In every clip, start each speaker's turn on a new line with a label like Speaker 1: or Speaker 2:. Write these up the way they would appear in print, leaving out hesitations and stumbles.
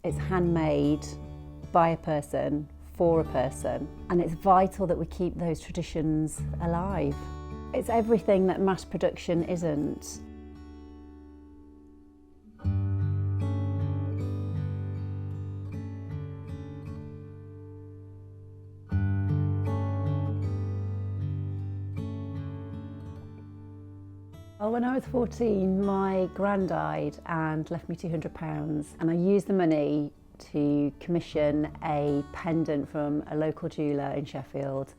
Speaker 1: It's handmade by a person, for a person, and it's vital that we keep those traditions alive. It's everything that mass production isn't. Well, when I was 14, my gran died and left me £200, and I used the money to commission a pendant from a local jeweller in Sheffield,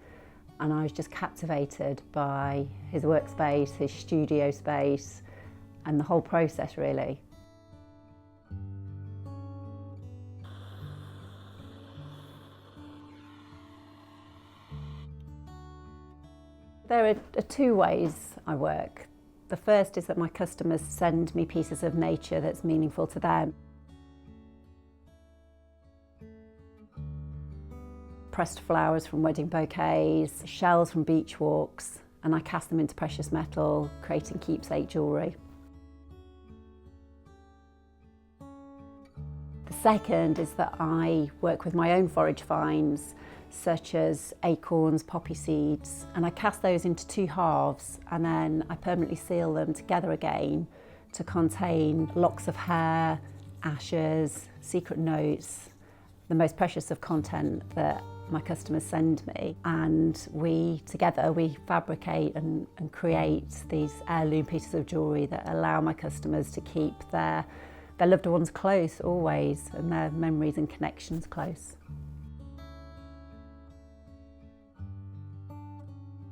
Speaker 1: and I was just captivated by his workspace, his studio space, and the whole process really. There are two ways I work. The first is that my customers send me pieces of nature that's meaningful to them. Pressed flowers from wedding bouquets, shells from beach walks, and I cast them into precious metal, creating keepsake jewellery. The second is that I work with my own forage finds, such as acorns, poppy seeds, and I cast those into two halves, and then I permanently seal them together again to contain locks of hair, ashes, secret notes, the most precious of content that my customers send me. And we fabricate and create these heirloom pieces of jewellery that allow my customers to keep their loved ones close always, and their memories and connections close.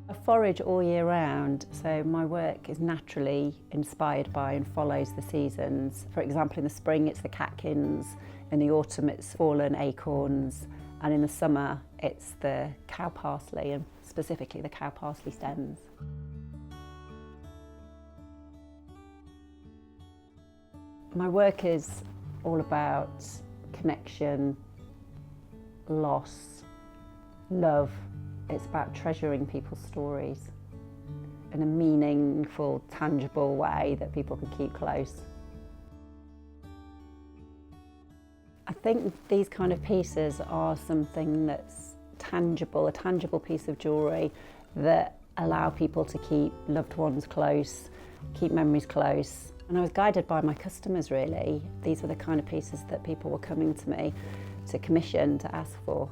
Speaker 1: I forage all year round, so my work is naturally inspired by and follows the seasons. For example, in the spring it's the catkins, in the autumn it's fallen acorns, and in the summer it's the cow parsley, and specifically the cow parsley stems. My work is all about connection, loss, love. It's about treasuring people's stories in a meaningful, tangible way that people can keep close. I think these kind of pieces are something that's tangible, a tangible piece of jewellery that allow people to keep loved ones close, keep memories close. And I was guided by my customers really. These were the kind of pieces that people were coming to me to commission, to ask for.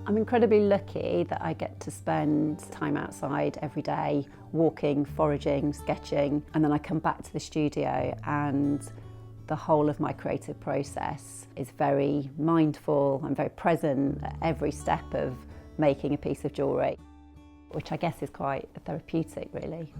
Speaker 1: I'm incredibly lucky that I get to spend time outside every day, walking, foraging, sketching, and then I come back to the studio, and the whole of my creative process is very mindful. I'm very present at every step of making a piece of jewellery, which I guess is quite therapeutic really.